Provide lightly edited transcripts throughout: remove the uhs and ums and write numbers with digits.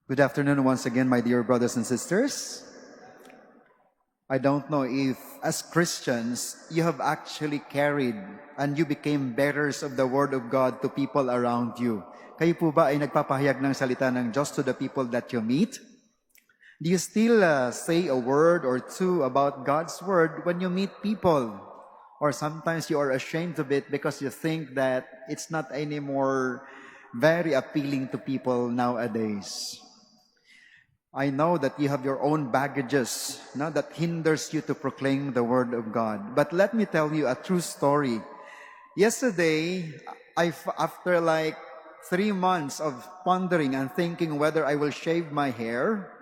Good afternoon once again, my dear brothers and sisters. I don't know if, as Christians, you have actually carried and you became bearers of the Word of God to people around you. Kayo po ba ay nagpapahayag ng salita ng Diyos to the people that you meet? Do you still say a word or two about God's Word when you meet people? Or sometimes you are ashamed of it because you think that it's not anymore very appealing to people nowadays. I know that you have your own baggages that hinders you to proclaim the Word of God. But let me tell you a true story. Yesterday, after like 3 months of pondering and thinking whether I will shave my hair,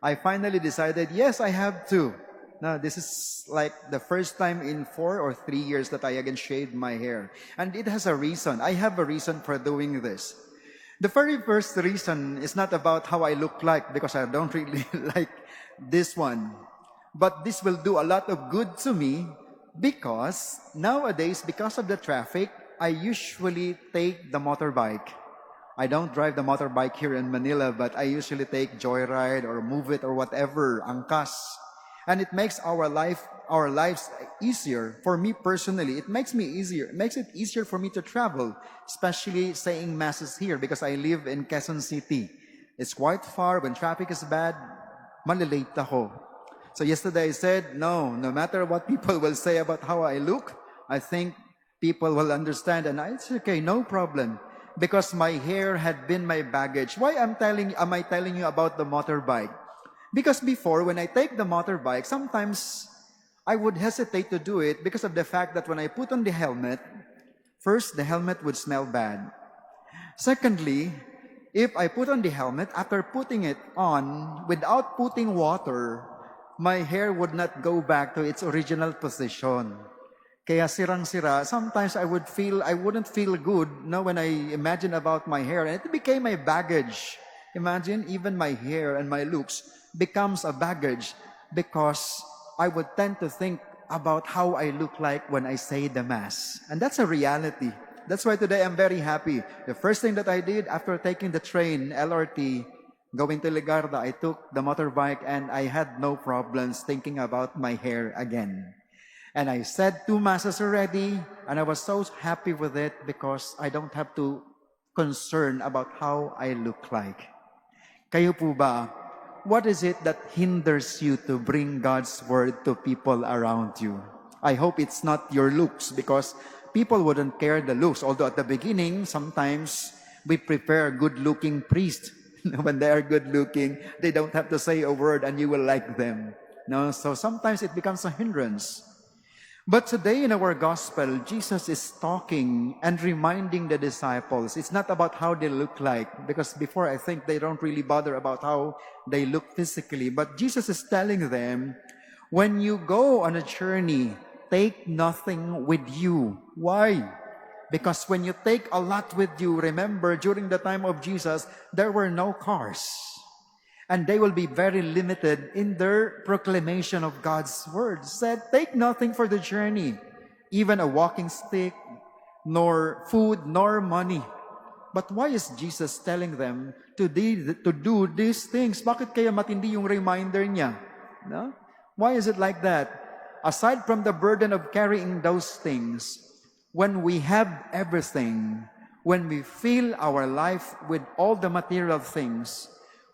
I finally decided, yes, I have to. Now, this is like the first time in 4 or 3 years that I again shaved my hair. And it has a reason. I have a reason for doing this. The very first reason is not about how I look like, because I don't really like this one. But this will do a lot of good to me because nowadays, because of the traffic, I usually take the motorbike. I don't drive the motorbike here in Manila, but I usually take Joyride or Move It or whatever, Angkas. And it makes our lives easier. For me personally, it makes it easier for me to travel, especially saying masses here because I live in Quezon City. It's quite far. When traffic is bad, malilate ako. So yesterday I said, no matter what people will say about how I look, I think people will understand, and it's okay, no problem. Because my hair had been my baggage. Why am I telling you about the motorbike? Because before, when I take the motorbike, sometimes I would hesitate to do it because of the fact that when I put on the helmet, first, the helmet would smell bad. Secondly, if I put on the helmet, after putting it on, without putting water, my hair would not go back to its original position. Kaya sirang-sira, sometimes I wouldn't feel good when I imagine about my hair. And it became my baggage. Imagine, even my hair and my looks becomes a baggage because I would tend to think about how I look like when I say the Mass. And that's a reality. That's why today I'm very happy. The first thing that I did after taking the train, LRT, going to Ligarda, I took the motorbike and I had no problems thinking about my hair again. And I said 2 masses already, and I was so happy with it because I don't have to concern about how I look like. Kayo po ba? What is it that hinders you to bring God's Word to people around you? I hope it's not your looks, because people wouldn't care the looks. Although at the beginning, sometimes we prepare good-looking priests. When they are good-looking, they don't have to say a word and you will like them. So sometimes it becomes a hindrance. But today in our gospel, Jesus is talking and reminding the disciples. It's not about how they look like, because before I think they don't really bother about how they look physically. But Jesus is telling them, when you go on a journey, take nothing with you. Why? Because when you take a lot with you, remember, during the time of Jesus, there were no cars. And they will be very limited in their proclamation of God's word. Said, take nothing for the journey, even a walking stick, nor food, nor money. But why is Jesus telling them to do these things? Bakit kaya matindi yung reminder niya? No? Why is it like that? Aside from the burden of carrying those things, when we have everything, when we fill our life with all the material things,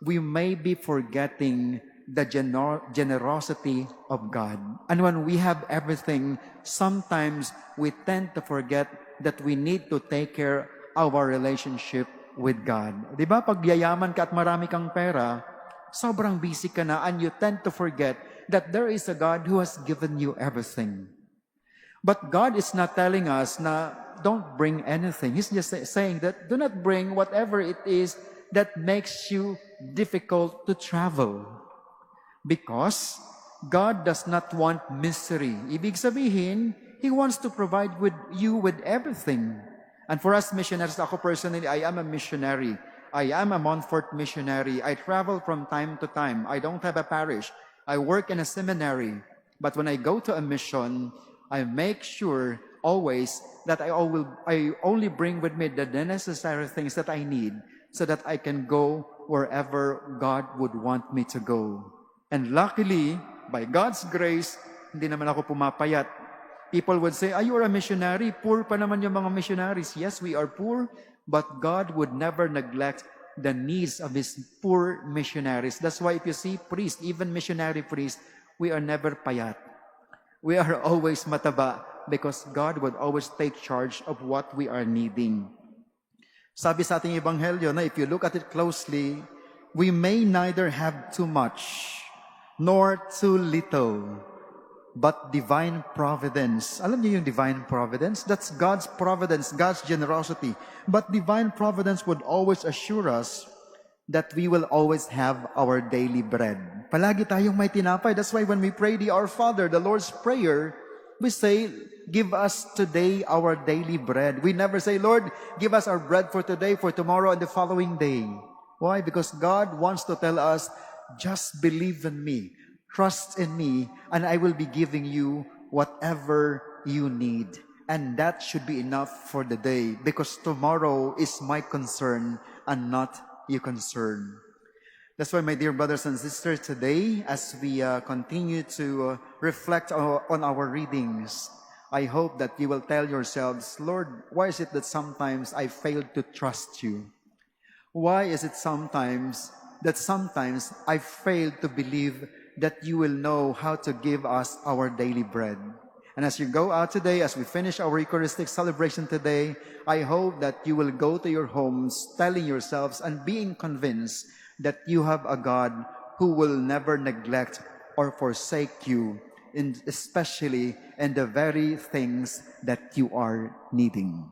we may be forgetting the generosity of God. And when we have everything, sometimes we tend to forget that we need to take care of our relationship with God. Di ba? Pag yayaman ka at marami kang pera, sobrang busy ka na, and you tend to forget that there is a God who has given you everything. But God is not telling us na don't bring anything. He's just saying that do not bring whatever it is that makes you difficult to travel. Because God does not want misery. Ibig sabihin, He wants to provide you with everything. And for us missionaries, ako personally, I am a missionary. I am a Montfort missionary. I travel from time to time. I don't have a parish. I work in a seminary. But when I go to a mission, I make sure always that I only bring with me the necessary things that I need, so that I can go wherever God would want me to go. And luckily, by God's grace, hindi naman ako pumapayat. People would say, you are a missionary. Poor pa naman yung mga missionaries. Yes, we are poor, but God would never neglect the needs of His poor missionaries. That's why if you see priests, even missionary priests, we are never payat. We are always mataba because God would always take charge of what we are needing. Sabi sa ating ebanghelyo na if you look at it closely, we may neither have too much nor too little, but divine providence. Alam niyo yung divine providence? That's God's providence, God's generosity. But divine providence would always assure us that we will always have our daily bread. Palagi tayong may tinapay. That's why when we pray the Our Father, the Lord's Prayer, we say, give us today our daily bread. We never say, Lord, give us our bread for today, for tomorrow, and the following day. Why? Because God wants to tell us, just believe in me, trust in me, and I will be giving you whatever you need. And that should be enough for the day, because tomorrow is my concern and not your concern. That's why, my dear brothers and sisters, today, as we continue to reflect on our readings, I hope that you will tell yourselves, Lord, why is it that sometimes I fail to trust you? Why is it sometimes I fail to believe that you will know how to give us our daily bread? And as you go out today, as we finish our Eucharistic celebration today, I hope that you will go to your homes telling yourselves and being convinced that you have a God who will never neglect or forsake you, especially in the very things that you are needing.